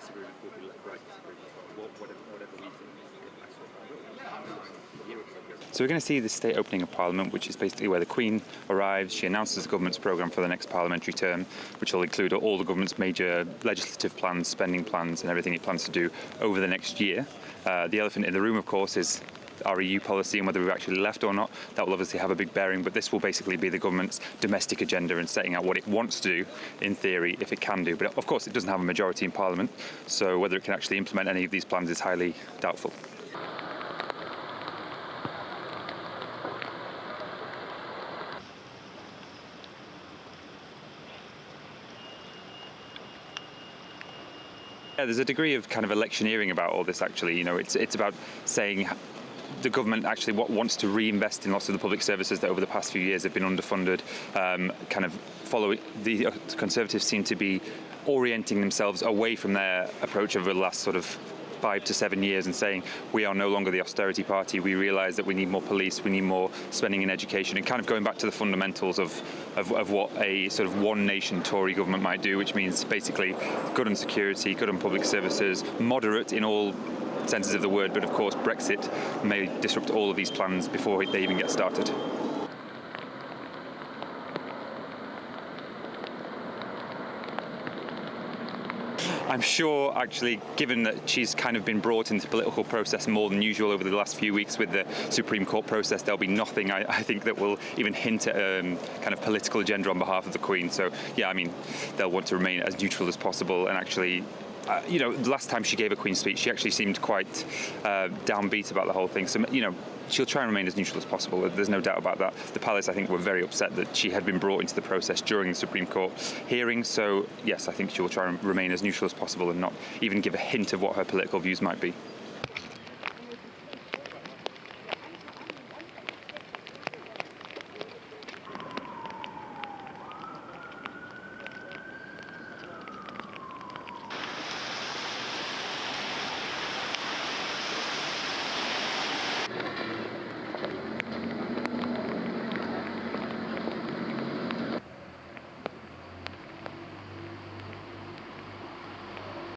disagreement will be left-right disagreement, whatever we think. So we're going to see the state opening of Parliament, which is basically where the Queen arrives. She announces the government's programme for the next parliamentary term, which will include all the government's major legislative plans, spending plans and everything it plans to do over the next year. The elephant in the room, of course, is our EU policy and whether we've actually left or not. That will obviously have a big bearing, but this will basically be the government's domestic agenda and setting out what it wants to do, in theory, if it can do. But of course, it doesn't have a majority in Parliament, so whether it can actually implement any of these plans is highly doubtful. Yeah, there's a degree of kind of electioneering about all this, actually. It's about saying the government actually wants to reinvest in lots of the public services that over the past few years have been underfunded. The Conservatives seem to be orienting themselves away from their approach over the last sort of 5 to 7 years and saying we are no longer the austerity party. We realise that we need more police, we need more spending in education, and kind of going back to the fundamentals of what a sort of one nation Tory government might do, which means basically good on security, good on public services, moderate in all senses of the word, but of course Brexit may disrupt all of these plans before they even get started. I'm sure, actually, given that she's kind of been brought into the political process more than usual over the last few weeks with the Supreme Court process, there'll be nothing, I think, that will even hint at kind of political agenda on behalf of the Queen. So, yeah, I mean, they'll want to remain as neutral as possible. And actually, the last time she gave a Queen's speech, she actually seemed quite downbeat about the whole thing. So, she'll try and remain as neutral as possible. There's no doubt about that. The Palace, I think, were very upset that she had been brought into the process during the Supreme Court hearing. So, yes, I think she will try and remain as neutral as possible and not even give a hint of what her political views might be.